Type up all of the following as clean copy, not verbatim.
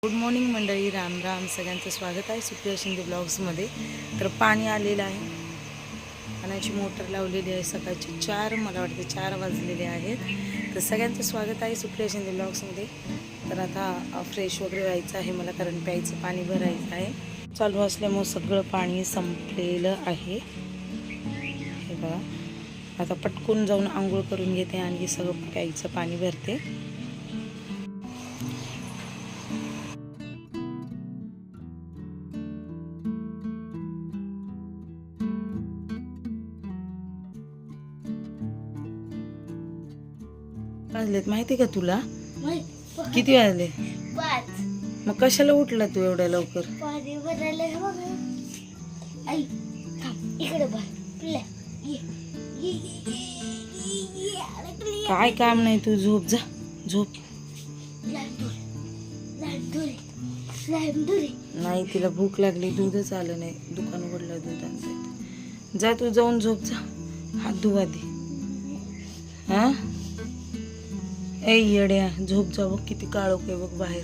Good morning मंडळी, राम राम. सगळ्यांचं स्वागत आहे सुप्रिया शिंदे ब्लॉग्समध्ये. तर पाणी आलेलं आहे, पाण्याची मोटर लावलेली आहे. सकाळचे 4 मला वाटते 4 वाजलेले आहेत. तर सगळ्यांचं स्वागत आहे सुप्रिया शिंदे ब्लॉग्समध्ये. तर आता फ्रेश वगैरे व्हायचं आहे मला, कारण प्यायचं पाणी भरायचं आहे. चालू असल्यामुळे सगळं पाणी संपलेलं आहे. हे बघा, आता पटकून जाऊन आंघोळ करून घेते आणि सगळं प्यायचं पाणी भरते. वाजलेत माहिती का तुला? किती वाजले? 5. मग कशाला उठला तू एवढ्या लवकर? पाणी भरायला आई इकडे काय काम नाही, तू झोप जा, झोप. नाही, तिला भूक लागली, दूधच आलं नाही. दुकान उघडलं, दूध आणते. जा तू, जाऊन झोप जा. हात धुवा दे. हा ए येड्या, झोप जा. बघ किती काळोख आहे बघ बाहेर.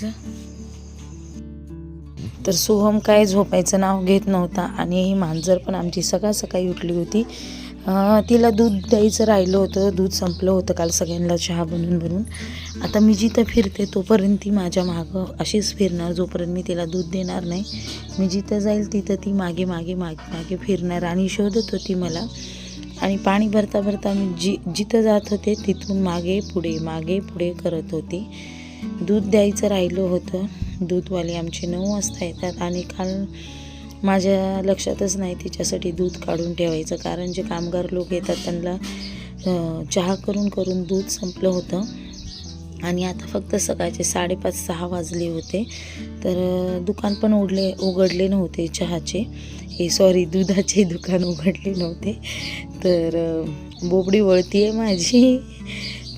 जा. तर सोहम काय झोपायचं नाव घेत नव्हता आणि ही मांजर पण आमची सकाळी उठली होती. तिला दूध द्यायचं राहिलं होतं, दूध संपलं होतं काल सगळ्यांना चहा बनवून. आता मी जिथं फिरते तोपर्यंत ती माझ्या मागं अशीच फिरणार, जोपर्यंत मी तिला दूध देणार नाही. मी जिथं जाईल तिथं ती मागे मागे मागे मागे फिरणार आणि शोधत होती मला. आणि पाणी भरता भरता मी जिथं जात होते तिथून मागे पुढे करत होती. दूध द्यायचं राहिलं होतं. दूधवाले आमचे 9 वाजता येतात आणि काल माझ्या लक्षातच नाही तिच्यासाठी दूध काढून ठेवायचं, कारण जे कामगार लोक येतात त्यांना चहा करून दूध संपलं होतं. आणि आता फक्त सकाळचे 5:30-6 वाजले होते. तर दुकान पण उघडले नव्हते चहाचे, दुधाचे दुकान उघडले नव्हते. तर बोबडी वळती आहे माझी.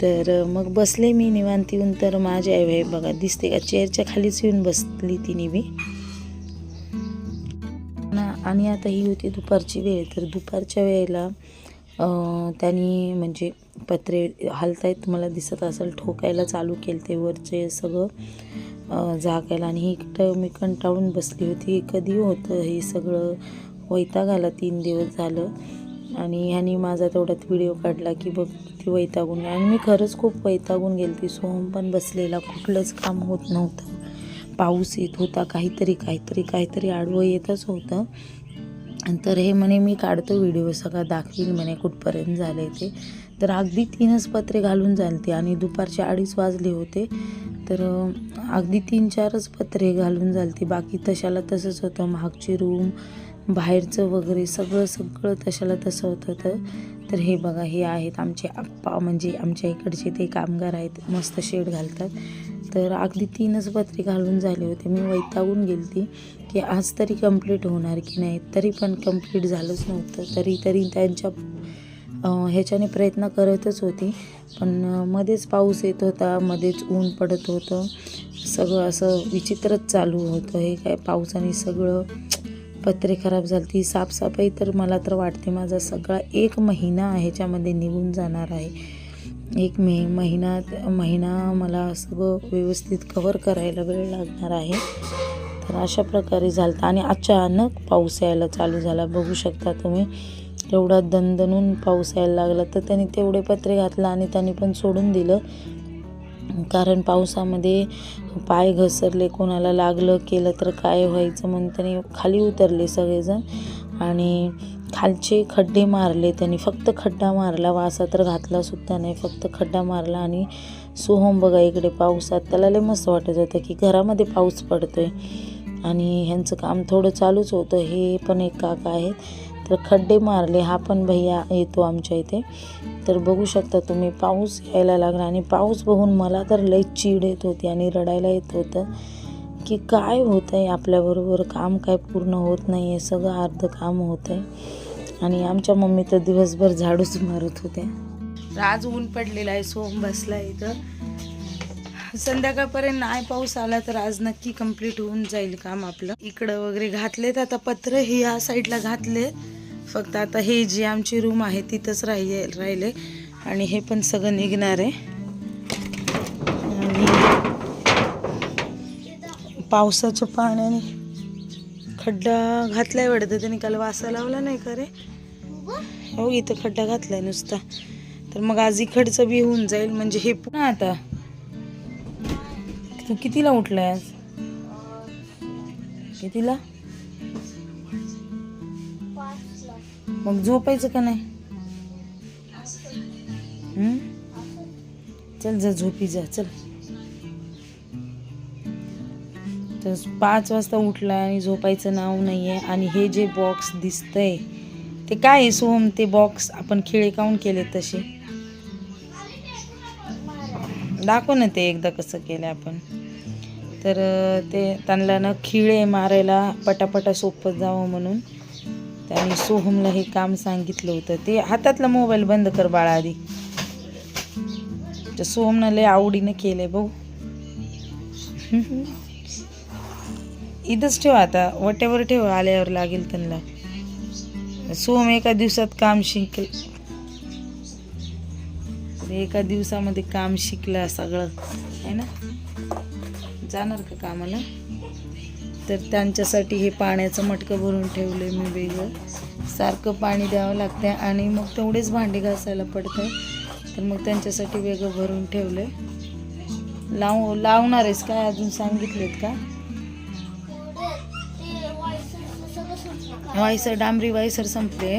तर मग बसले मी निवांत येऊन. तर माझी आई बघा, दिसते का, चेअरच्या खालीच येऊन बसली तिने बी. आणि आता ही होती दुपारची वेळ. तर दुपारच्या वेळेला त्यांनी म्हणजे पत्रे हलतायत, मला दिसत असेल, ठोकायला चालू केले ते वरचे सगळं जागायला. आणि ही इकडं मी कंटाळून बसली होती. कधी होतं हे सगळं, वैताग आला. 3 दिवस झालं. आणि ह्यानी माझा तेवढ्यात व्हिडिओ काढला की बघ किती वैतागून. आणि मी खरंच खूप वैतागून गेली. सोहम पण बसलेला, कुठलंच काम होत नव्हतं. पाऊस येत होता, काहीतरी आडवं येतच होतं. तर हे म्हणे मी काढतो व्हिडिओ, सगळा दाखवील म्हणे कुठपर्यंत झाले ते. तर अगदी 3च पत्रे घालून झालते आणि दुपारचे 2:30 वाजले होते. तर अगदी 3-4च पत्रे घालून झालते. बाकी तशाला तसंच होतं. मागची रूम, बाहेरचं वगैरे सगळं तशाला तसं होतं. तर हे बघा, हे आहेत आमचे आप्पा, म्हणजे आमच्या इकडचे ते कामगार आहेत, मस्त शेड घालतात. तर अगदी 3च पत्रे घालून झाले होते. मी वैतागून गेली की आज तरी कंप्लीट होणार की नाही. तरी पण कंप्लीट झालंच नव्हतं. तरी त्यांच्या ह्याच्याने प्रयत्न करतच होती. पण मध्येच पाऊस येत होता, मध्येच ऊन पडत होतं. सगळं असं विचित्रच चालू होतं. हे काय, पावसाने सगळं पत्रे खराब झाली. साफसफाई तर मला तर वाटते माझा सगळा 1 महिना ह्याच्यामध्ये निघून जाणार आहे. 1 महिना मला सगळं व्यवस्थित कव्हर करायला वेळ लागणार आहे. तर अशा प्रकारे झालं. आणि अचानक पाऊस यायला चालू झाला. बघू शकता तुम्ही, एवढा दणदणून पाऊस यायला लागला. तर त्यांनी तेवढे पत्रे घातलं आणि त्यांनी पण सोडून दिलं, कारण पावसामध्ये पाय घसरले, कोणाला लागलं केलं तर काय व्हायचं म्हणून त्यांनी खाली उतरले सगळेजण. आणि खालचे खड्डे मारले त्यांनी, फक्त खड्डा मारला, वासा तर घातला सुद्धा नाही, फक्त खड्डा मारला. आणि सोहम बघा इकडे पावसात, त्याला लय मस्त वाटत होतं की घरामध्ये पाऊस पडतोय. आणि ह्यांचं काम थोडं चालूच होतं. हे पण एक काका आहेत, तर खड्डे मारले. हा पण भैया येतो आमच्या इथे. तर बघू शकता तुम्ही, पाऊस यायला लागला. आणि पाऊस बघून मला तर लई चीड येत होती आणि रडायला येत होतं की काय होतं आहे आपल्याबरोबर, काम काय पूर्ण होत नाही आहे, सगळं अर्ध काम होतं आहे. आणि आमच्या मम्मी तर दिवसभर झाडूच मारत होत्या. आज ऊन पडलेला आहे, सोहम बसला इथं. संध्याकाळपर्यंत नाही पाऊस आला तर आज नक्की कंप्लीट होऊन जाईल काम आपलं. इकडं वगैरे घातलेत आता पत्र, हे या साईडला घातले. फक्त आता हे जी आमची रूम आहे तिथंच राहिले. आणि हे पण सगळं निघणार आहे. आणि पावसाच्या पाण्याने खड्डा घातलाय वाटतं त्याने, काल वासा लावला नाही का रे? हो इथं खड्डा घातलाय नुसता. तर मग आज इकडचं बी होऊन जाईल, म्हणजे हे पुन्हा. आता तू कितीला उठलाय आज? कितीला? मग झोपायचं का नाही? चल जा झोपी जा चल. तर 5 वाजता उठला आणि झोपायचं नाव नाहीये. आणि हे जे बॉक्स दिसतंय ते काय आहे सोहम? ते बॉक्स आपण खिळे काऊन केले तसे? दाखव ना ते एकदा कसं केलं आपण. तर ते त्यांना ना खिळे मारायला पटापटा सोपं जावं म्हणून त्यांनी सोहमला हे काम सांगितलं होतं. ते हातातला मोबाईल बंद कर बाळा आधी. सोहमनं लय आवडीनं केलंय भाऊ. इथंच ठेव आता, वट्यावर ठेव, आल्यावर लागेल त्यांना. सोहम एका दिवसात काम शिकल, एका दिवसामध्ये काम शिकलं सगळं आहे ना. जाणार का कामाला? तर त्यांच्यासाठी हे पाण्याचं मटकं भरून ठेवलं मी वेगळं. सारखं पाणी द्यावं लागतं आणि मग तेवढेच भांडी घासायला पडतं. तर मग त्यांच्यासाठी वेगळं भरून ठेवलं. लावणार आहेस काय? अजून सांगितलेत का? वायसर, डांबरी वायसर संपले.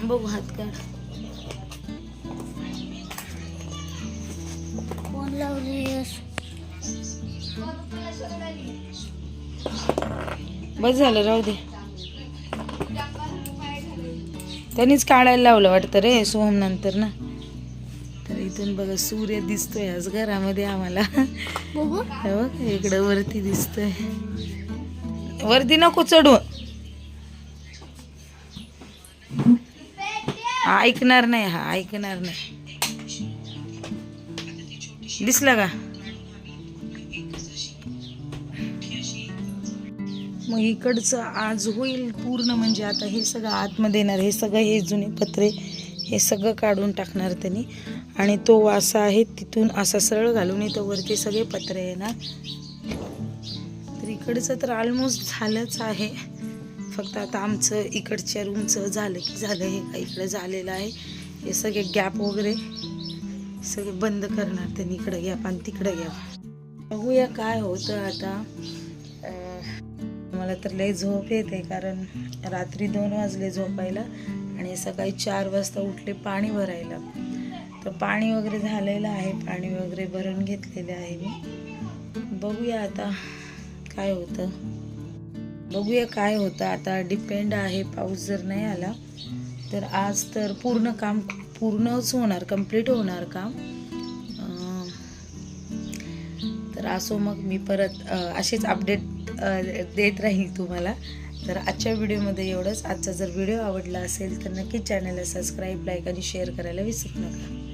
बघू हात काढ. बस झालं, राहू दे. त्यांनीच काढायला लावलं वाटतं रे सोहम नंतर ना. तर इथून बघा सूर्य दिसतोय आज घरामध्ये आम्हाला. इकडं वरती दिसतोय. वरती नको चढू, ऐकणार नाही. हा ऐकणार नाही. दिसला का? मग इकडचं आज होईल पूर्ण. म्हणजे आता हे सगळं आतमध्ये येणार. हे सगळं, हे जुने पत्रे हे सगळं काढून टाकणार त्यांनी. आणि तो वासा आहे तिथून असा सरळ घालून इथं वरती सगळे पत्रे येणार. तर इकडचं तर ऑलमोस्ट झालंच आहे. फक्त आता आमचं इकडच्या रूमचं झालं की झालं. हे का इकडे झालेलं आहे. हे सगळे गॅप वगैरे सगळे बंद करणार त्यांनी. इकडं गॅप आणि तिकडं गॅप. बघूया काय होतं आता. मला तर लय झोप येते, कारण रात्री 2 वाजले झोपायला आणि सकाळी 4 वाजता उठले पाणी भरायला. तर पाणी वगैरे झालेलं आहे. पाणी वगैरे भरून घेतलेले आहे मी. बघूया आता काय होतं. बघूया काय होतं आता. डिपेंड आहे. पाऊस जर नाही आला तर आज तर पूर्ण काम पूर्णच होणार, कंप्लीट होणार काम. तर असो मग मी परत असेच अपडेट देत राहील तुम्हाला. तर आजच्या व्हिडिओमध्ये एवढंच. आजचा जर व्हिडिओ आवडला असेल तर नक्की चॅनलला सबस्क्राईब, लाईक आणि शेअर करायला विसरू नका.